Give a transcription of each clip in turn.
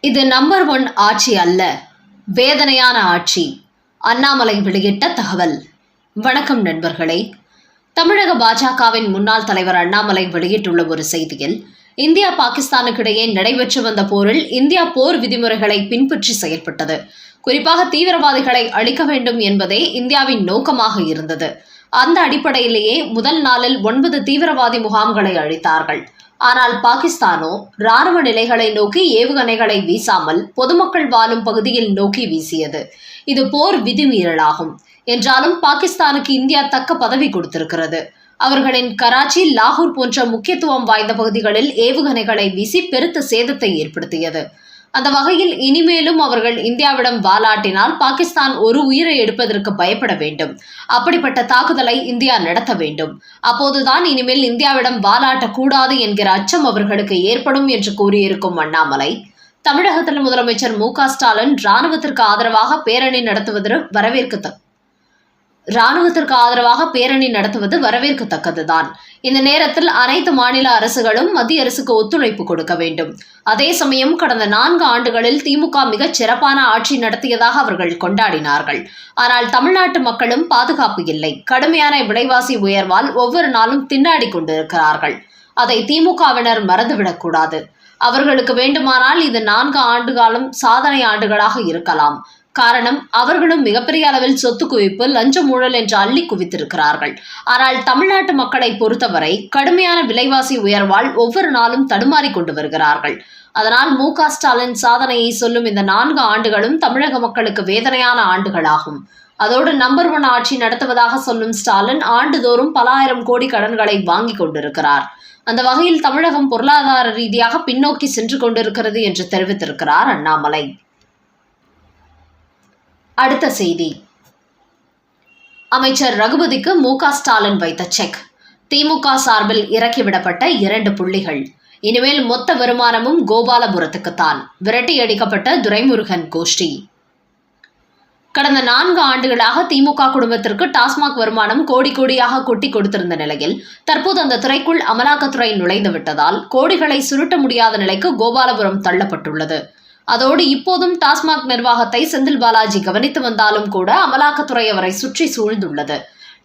இது நம்பர் 1 ஆட்சி அல்ல, வேதனையான ஆட்சி. அண்ணாமலை வெளியிட்ட தகவல். வணக்கம் நண்பர்களே. தமிழக பாஜகவின் முன்னாள் தலைவர் அண்ணாமலை வெளியிட்டுள்ள ஒரு செய்தியில், இந்தியா பாகிஸ்தானுக்கு இடையே நடைபெற்று வந்த போரில் இந்தியா போர் விதிமுறைகளை பின்பற்றி செயல்பட்டது. குறிப்பாக தீவிரவாதிகளை அழிக்க வேண்டும் என்பதே இந்தியாவின் நோக்கமாக இருந்தது. அந்த அடிப்படையிலேயே முதல் நாளில் 9 தீவிரவாதி முகாம்களை அழித்தார்கள். ஆனால் பாகிஸ்தானோ ராணுவ நிலைகளை நோக்கி ஏவுகணைகளை வீசாமல் பொதுமக்கள் வாழும் பகுதியில் நோக்கி வீசியது. இது போர் விதிமீறலாகும். என்றாலும் பாகிஸ்தானுக்கு இந்தியா தக்க பதவி கொடுத்திருக்கிறது. அவர்களின் கராச்சி, லாகூர் போன்ற முக்கியத்துவம் வாய்ந்த பகுதிகளில் ஏவுகணைகளை வீசி பெருத்த சேதத்தை ஏற்படுத்தியது. அந்த வகையில் இனிமேலும் அவர்கள் இந்தியாவிடம் வாலாட்டினால் பாகிஸ்தான் ஒரு உயிரை எடுப்பதற்கு பயப்பட வேண்டும். அப்படிப்பட்ட தாக்குதலை இந்தியா நடத்த வேண்டும். அப்போதுதான் இனிமேல் இந்தியாவிடம் வாலாட்டக்கூடாது என்கிற அச்சம் அவர்களுக்கு ஏற்படும் என்று கூறியிருக்கும் அண்ணாமலை, தமிழகத்தில் முதலமைச்சர் மு.க.ஸ்டாலின் ராணுவத்திற்கு ஆதரவாக பேரணி நடத்துவது வரவேற்கத்தக்கதுதான். இந்த நேரத்தில் அனைத்து மாநில அரசுகளும் மத்திய அரசுக்கு ஒத்துழைப்பு கொடுக்க வேண்டும். அதே சமயம் கடந்த 4 ஆண்டுகளில் திமுக மிகச் சிறப்பான ஆட்சி நடத்தியதாக அவர்கள் கொண்டாடினார்கள். ஆனால் தமிழ்நாட்டு மக்களும் பாதுகாப்பு இல்லை. கடுமையான விலைவாசி உயர்வால் ஒவ்வொரு நாளும் திண்டாடி கொண்டிருக்கிறார்கள். அதை திமுகவினர் மறந்துவிடக்கூடாது. அவர்களுக்கு வேண்டுமானால் இது 4 ஆண்டு காலம் சாதனை ஆண்டுகளாக இருக்கலாம். காரணம், அவர்களும் மிகப்பெரிய அளவில் சொத்து குவிப்பு, லஞ்ச ஊழல் என்று அள்ளி குவித்திருக்கிறார்கள். ஆனால் தமிழ்நாட்டு மக்களை பொறுத்தவரை கடுமையான விலைவாசி உயர்வால் ஒவ்வொரு நாளும் தடுமாறி கொண்டு வருகிறார்கள். அதனால் மு.க.ஸ்டாலின் சாதனையை சொல்லும் இந்த 4 ஆண்டுகளும் தமிழக மக்களுக்கு வேதனையான ஆண்டுகளாகும். அதோடு நம்பர் 1 ஆட்சி நடத்துவதாக சொல்லும் ஸ்டாலின் ஆண்டுதோறும் பல ஆயிரம் கோடி கடன்களை வாங்கி கொண்டிருக்கிறார். அந்த வகையில் தமிழகம் பொருளாதார ரீதியாக பின்னோக்கி சென்று கொண்டிருக்கிறது என்று தெரிவித்திருக்கிறார் அண்ணாமலை. அடுத்த செய்தி. அமைச்சர் ரகுபதிக்கு மு.க.ஸ்டாலின் வைத்த செக். திமுக சார்பில் இறக்கிவிடப்பட்ட 2 புள்ளிகள். இனிமேல் மொத்த வருமானமும் கோபாலபுரத்துக்குத்தான். விரட்டியடிக்கப்பட்ட துரைமுருகன் கோஷ்டி. கடந்த 4 ஆண்டுகளாக திமுக குடும்பத்திற்கு டாஸ்மாக் வருமானம் கோடி கோடியாக கொட்டி கொடுத்திருந்த நிலையில் தற்போது அந்த துறைக்குள் அமலாக்கத்துறை நுழைந்து விட்டதால் கோடிகளை சுருட்ட முடியாத நிலைக்கு கோபாலபுரம் தள்ளப்பட்டுள்ளது. அதோடு இப்போதும் டாஸ்மாக் நிர்வாகத்தை செந்தில் பாலாஜி கவனித்து வந்தாலும் கூட அமலாக்கத்துறை அவரை சுற்றி சூழ்ந்துள்ளது.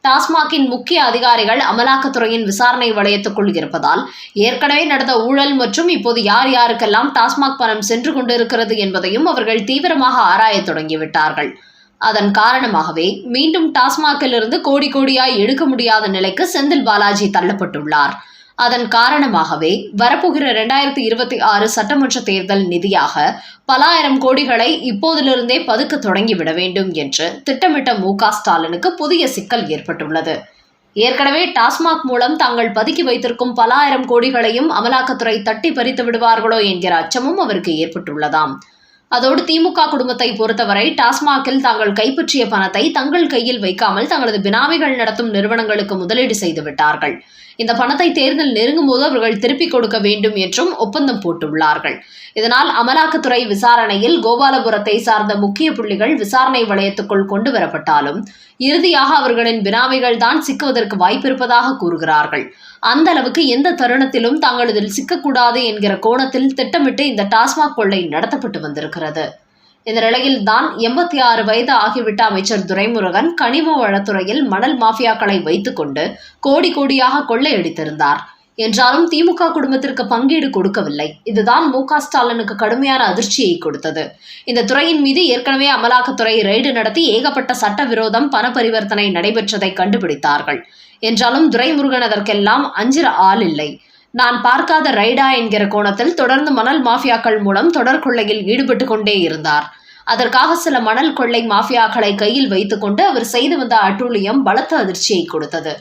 டாஸ்மாகின் முக்கிய அதிகாரிகள் அமலாக்கத்துறையின் விசாரணை வளையத்துக்குள் இருப்பதால் ஏற்கனவே நடந்த ஊழல் மற்றும் இப்போது யார் யாருக்கெல்லாம் டாஸ்மாக் பணம் சென்று கொண்டிருக்கிறது என்பதையும் அவர்கள் தீவிரமாக ஆராய தொடங்கிவிட்டார்கள். அதன் காரணமாகவே மீண்டும் டாஸ்மாகிலிருந்து கோடி கோடியாய் எடுக்க முடியாத நிலைக்கு செந்தில் பாலாஜி தள்ளப்பட்டுள்ளார். அதன் காரணமாகவே வரப்போகிற 2026 சட்டமன்ற தேர்தல் நிதியாக பல ஆயிரம் கோடிகளை இப்போதிலிருந்தே பதுக்க தொடங்கிவிட வேண்டும் என்று திட்டமிட்ட மு.க.ஸ்டாலினுக்கு புதிய சிக்கல் ஏற்பட்டுள்ளது. ஏற்கனவே டாஸ்மாக் மூலம் தாங்கள் பதுக்கி வைத்திருக்கும் பல ஆயிரம் கோடிகளையும் அமலாக்கத்துறை தட்டி பறித்து விடுவார்களோ என்கிற அச்சமும் அவருக்கு ஏற்பட்டுள்ளதாம். அதோடு திமுக குடும்பத்தை பொறுத்தவரை டாஸ்மாகில் தாங்கள் கைப்பற்றிய பணத்தை தங்கள் கையில் வைக்காமல் தங்களது பினாமிகள் நடத்தும் நிறுவனங்களுக்கு முதலீடு செய்து விட்டார்கள். இந்த பணத்தை தேர்தல் நெருங்கும் போது அவர்கள் திருப்பிக் கொடுக்க வேண்டும் என்றும் ஒப்பந்தம் போட்டுள்ளார்கள். இதனால் அமலாக்கத்துறை விசாரணையில் கோபாலபுரத்தை சார்ந்த முக்கிய புள்ளிகள் விசாரணை வளையத்துக்குள் கொண்டு வரப்பட்டாலும் இறுதியாக அவர்களின் பினாமிகள் தான் சிக்குவதற்கு வாய்ப்பிருப்பதாக கூறுகிறார்கள். அந்த அளவுக்கு எந்த தருணத்திலும் தாங்கள் இதில் சிக்கக்கூடாது என்கிற கோணத்தில் திட்டமிட்டு இந்த டாஸ்மாக் கொள்ளை நடத்தப்பட்டு வந்திருக்கிறது. இந்த நிலையில் தான் 86 வயது ஆகிவிட்ட அமைச்சர் துரைமுருகன் கனிம வளத்துறையில் மணல் மாஃபியாக்களை வைத்துக் கொண்டு கோடி கோடியாக கொள்ளையடித்திருந்தார். என்றாலும் திமுக குடும்பத்திற்கு பங்கீடு கொடுக்கவில்லை. இதுதான் மு.க.ஸ்டாலினுக்கு கடுமையான அதிர்ச்சியை கொடுத்தது. இந்த துறையின் மீது ஏற்கனவே அமலாக்கத்துறை ரெய்டு நடத்தி ஏகப்பட்ட சட்டவிரோதம் பண பரிவர்த்தனை நடைபெற்றதை கண்டுபிடித்தார்கள். என்றாலும் துரைமுருகன் அதற்கெல்லாம் அஞ்சிற ஆள் இல்லை. நான் பார்க்காத ரைடா என்கிற கோணத்தில் தொடர்ந்து மணல் மாஃபியாக்கள் மூலம் தொடர் கொள்ளையில் ஈடுபட்டு கொண்டே இருந்தார். அதற்காக சில மணல் கொள்ளை மாஃபியாக்களை கையில் வைத்துக்கொண்டு அவர் செய்து வந்த அட்டூழியம் பலத்த அதிர்ச்சியை கொடுத்தது.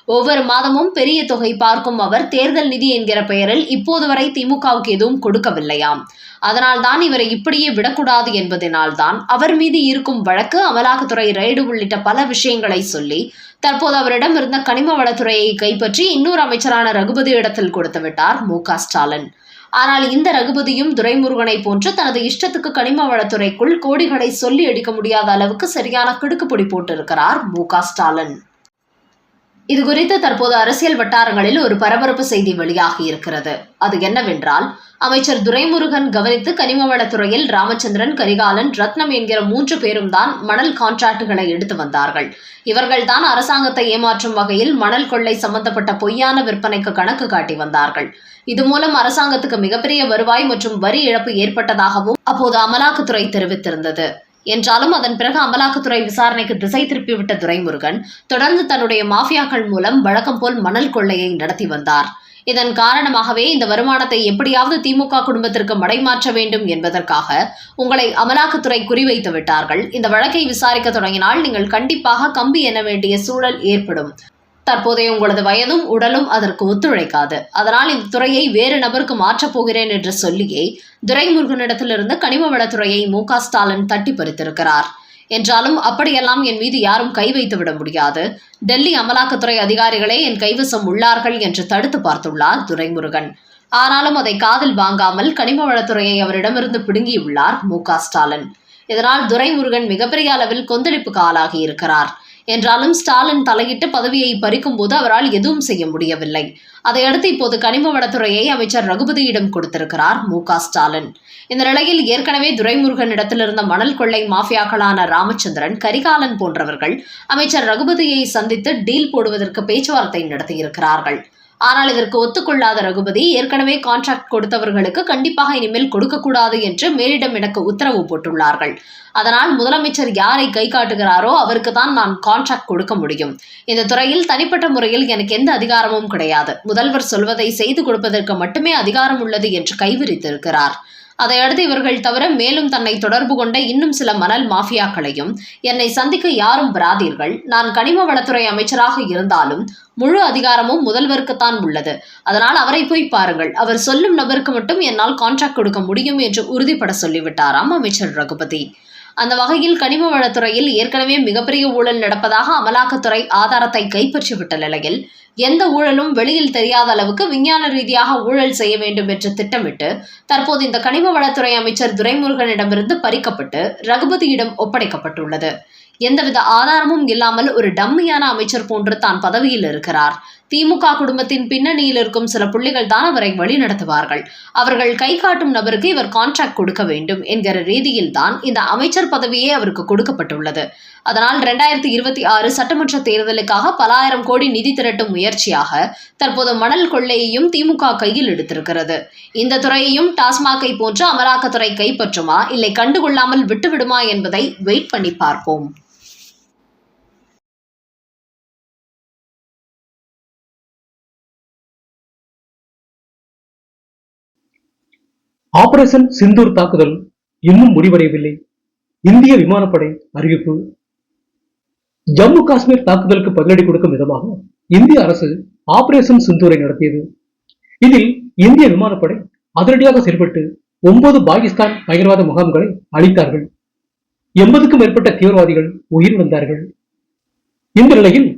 ஒவ்வொரு மாதமும் பெரிய தொகை பார்க்கும் அவர் தேர்தல் நிதி என்கிற பெயரில் இப்போது வரை திமுகவுக்கு எதுவும் கொடுக்கவில்லையாம். அதனால்தான் இவரை இப்படியே விடக்கூடாது என்பதனால்தான் அவர் மீது இருக்கும் வழக்கு, அமலாக்கத்துறை ரெய்டு உள்ளிட்ட பல விஷயங்களை சொல்லி தற்போது அவரிடம் இருந்த கனிம வளத்துறையை கைப்பற்றி இன்னொரு அமைச்சரான ரகுபதி இடத்தில் கொடுத்து விட்டார் மு.க.ஸ்டாலின். ஆனால் இந்த ரகுபதியும் துரைமுருகனை போன்று தனது இஷ்டத்துக்கு கனிம வளத்துறைக்குள் கோடிகளை சொல்லி எடுக்க முடியாத அளவுக்கு சரியான கிடுக்குப்பொடி போட்டிருக்கிறார் மு.க.ஸ்டாலின். இதுகுறித்து தற்போது அரசியல் வட்டாரங்களில் ஒரு பரபரப்பு செய்தி வெளியாகி இருக்கிறது. அது என்னவென்றால், அமைச்சர் துரைமுருகன் கவனித்து கனிமவளத்துறையில் ராமச்சந்திரன், கரிகாலன், ரத்னம் என்கிற 3 பேரும் தான் மணல் கான்ட்ராக்டுகளை எடுத்து வந்தார்கள். இவர்கள்தான் அரசாங்கத்தை ஏமாற்றும் வகையில் மணல் கொள்ளை சம்பந்தப்பட்ட பொய்யான விற்பனைக்கு கணக்கு காட்டி வந்தார்கள். இது மூலம் அரசாங்கத்துக்கு மிகப்பெரிய வருவாய் மற்றும் வரி இழப்பு ஏற்பட்டதாகவும் அப்போது அமலாக்கத்துறை தெரிவித்திருந்தது. என்றாலும் அதன் பிறகு அமலாக்கத்துறை விசாரணைக்கு திசை திருப்பிவிட்ட துரைமுருகன் தொடர்ந்து தன்னுடைய மாஃபியாக்கள் மூலம் வழக்கம் போல் மணல் கொள்ளையை நடத்தி வந்தார். இதன் காரணமாகவே இந்த வருமானத்தை எப்படியாவது திமுக குடும்பத்திற்கு மடைமாற்ற வேண்டும் என்பதற்காக உங்களை அமலாக்கத்துறை குறிவைத்து விட்டார்கள். இந்த வழக்கை விசாரிக்க தொடங்கினால் நீங்கள் கண்டிப்பாக கம்பி எண்ண வேண்டிய சூழல் ஏற்படும். தற்போதைய உங்களது வயதும் உடலும் அதற்கு ஒத்துழைக்காது. அதனால் இந்த துறையை வேறு நபருக்கு மாற்றப் போகிறேன் என்று சொல்லியே துரைமுருகனிடத்திலிருந்து கனிம வளத்துறையை மு.க. ஸ்டாலின் தட்டி பறித்திருக்கிறார். என்றாலும் அப்படியெல்லாம் என் மீது யாரும் கை வைத்து விட முடியாது. டெல்லி அமலாக்கத்துறை அதிகாரிகளே என் கைவசம் உள்ளார்கள் என்று தடுத்து பார்த்துள்ளார் துரைமுருகன். ஆனாலும் அதை காதில் வாங்காமல் கனிம வளத்துறையை அவரிடமிருந்து பிடுங்கியுள்ளார் மு.க. ஸ்டாலின். இதனால் துரைமுருகன் மிகப்பெரிய அளவில் கொந்தளிப்புக்கு ஆளாகி இருக்கிறார். என்றாலும் ஸ்டாலின் தலையிட்டு பதவியை பறிக்கும் போது அவரால் எதுவும் செய்ய முடியவில்லை. அதையடுத்து இப்போது கனிம வளத்துறையை அமைச்சர் ரகுபதியிடம் கொடுத்திருக்கிறார் மு.க. ஸ்டாலின். இந்த நிலையில் ஏற்கனவே துரைமுருகனிடத்தில் இருந்த மணல் கொள்ளை மாஃபியாக்களான ராமச்சந்திரன், கரிகாலன் போன்றவர்கள் அமைச்சர் ரகுபதியை சந்தித்து டீல் போடுவதற்கு பேச்சுவார்த்தை நடத்தியிருக்கிறார்கள். ஆனால் இதற்கு ஒத்துக்கொள்ளாத ரகுபதி ஏற்கனவே கான்ட்ராக்ட் கொடுத்தவர்களுக்கு கண்டிப்பாக இனிமேல் கொடுக்கக்கூடாது என்று மேலிடம் எனக்கு உத்தரவு போட்டுள்ளார்கள். அதனால் முதலமைச்சர் யாரை கை காட்டுகிறாரோ அவருக்கு தான் நான் கான்ட்ராக்ட் கொடுக்க முடியும். இந்த துறையில் தனிப்பட்ட முறையில் எனக்கு எந்த அதிகாரமும் கிடையாது. முதல்வர் சொல்வதை செய்து கொடுப்பதற்கு மட்டுமே அதிகாரம் உள்ளது என்று கைவிரித்திருக்கிறார். அதையடுத்து இவர்கள் தவிர மேலும் தன்னை தொடர்பு கொண்ட இன்னும் சில மணல் மாஃபியாக்களையும் என்னை சந்திக்க யாரும் வராதீர்கள். நான் கனிம வளத்துறை அமைச்சராக இருந்தாலும் முழு அதிகாரமும் முதல்வருக்குத்தான் உள்ளது. அதனால் அவரை போய் பாருங்கள். அவர் சொல்லும் நபருக்கு மட்டும் என்னால் கான்ட்ராக்ட் கொடுக்க முடியும் என்று உறுதிப்பட சொல்லிவிட்டாராம் அமைச்சர் ரகுபதி. அந்த வகையில் கனிம வளத்துறையில் ஏற்கனவே மிகப்பெரிய ஊழல் நடப்பதாக அமலாக்கத்துறை ஆதாரத்தை கைப்பற்றிவிட்ட நிலையில் எந்த ஊழலும் வெளியில் தெரியாத அளவுக்கு விஞ்ஞான ரீதியாக ஊழல் செய்ய வேண்டும் என்று திட்டமிட்டு தற்போது இந்த கனிம வளத்துறை அமைச்சர் துரைமுருகனிடமிருந்து பறிக்கப்பட்டு ரகுபதியிடம் ஒப்படைக்கப்பட்டுள்ளது. எந்தவித ஆதாரமும் இல்லாமல் ஒரு டம்மியான அமைச்சர் போன்று தான் பதவியில் இருக்கிறார். திமுக குடும்பத்தின் பின்னணியில் இருக்கும் சில புள்ளிகள் தான் அவரை வழிநடத்துவார்கள். அவர்கள் கை காட்டும் நபருக்கு இவர் கான்ட்ராக்ட் கொடுக்க வேண்டும் என்கிற ரீதியில் தான் இந்த அமைச்சர் பதவியே அவருக்கு கொடுக்கப்பட்டுள்ளது. அதனால் 2026 சட்டமன்ற தேர்தலுக்காக பல ஆயிரம் கோடி நிதி திரட்டும் முயற்சியாக தற்போது மணல் கொள்ளையையும் திமுக கையில் எடுத்திருக்கிறது. இந்த துறையையும் டாஸ்மாகை போன்று அமலாக்கத்துறை கைப்பற்றுமா இல்லை கண்டுகொள்ளாமல் விட்டுவிடுமா என்பதை வெயிட் பண்ணி பார்ப்போம். ஆபரேஷன் சிந்தூர் தாக்குதல் இன்னும் முடிவடையவில்லை. இந்திய விமானப்படை அறிவிப்பு. ஜம்மு காஷ்மீர் தாக்குதலுக்கு பதிலடி கொடுக்கும் விதமாக இந்திய அரசு ஆபரேஷன் சிந்தூரை நடத்தியது. இதில் இந்திய விமானப்படை அதிரடியாக செயல்பட்டு 9 பாகிஸ்தான் பயங்கரவாத முகாம்களை அழித்தார்கள். 80க்கும் மேற்பட்ட தீவிரவாதிகள் உயிரிழந்தார்கள். இந்த நிலையில்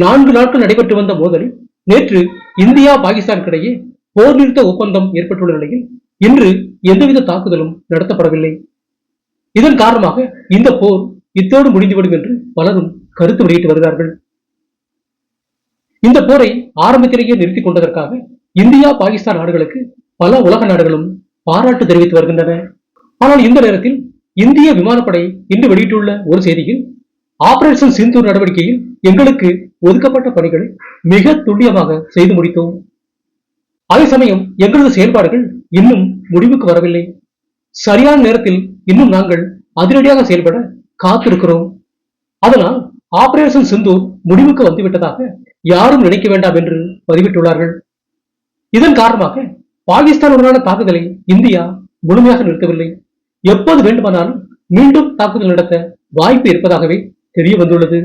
4 நாட்கள் நடைபெற்று வந்த மோதலில் நேற்று இந்தியா பாகிஸ்தானுக்கிடையே போர் நிறுத்த ஒப்பந்தம் ஏற்பட்டுள்ள நிலையில் இன்று எந்தவித தாக்குதலும் நடத்தப்படவில்லை. இதன் காரணமாக இந்த போர் இத்தோடு முடிந்துவிடும் என்று பலரும் கருத்து வெளியிட்டு வருகிறார்கள். இந்த போரை ஆரம்பத்திலேயே நிறுத்திக் கொண்டதற்காக இந்தியா பாகிஸ்தான் நாடுகளுக்கு பல உலக நாடுகளும் பாராட்டு தெரிவித்து வருகின்றன. ஆனால் இந்த நேரத்தில் இந்திய விமானப்படை இன்று வெளியிட்டுள்ள ஒரு செய்தியில் ஆபரேஷன் சிந்தூர் நடவடிக்கையில் எங்களுக்கு ஒதுக்கப்பட்ட பணிகளை மிக துல்லியமாக செய்து முடித்தோம். அதே சமயம் எங்களது செயல்பாடுகள் இன்னும் முடிவுக்கு வரவில்லை. சரியான நேரத்தில் இன்னும் நாங்கள் அதிரடியாக செயல்பட காத்திருக்கிறோம். அதனால் ஆபரேஷன் சிந்தூர் முடிவுக்கு வந்துவிட்டதாக யாரும் நினைக்க வேண்டாம் என்று பதிவிட்டுள்ளார்கள். இதன் காரணமாக பாகிஸ்தானுடனான தாக்குதலை இந்தியா முழுமையாக நிறுத்தவில்லை. எப்போது வேண்டுமானாலும் மீண்டும் தாக்குதல் நடத்த வாய்ப்பு இருப்பதாகவே தெரிய வந்துள்ளது.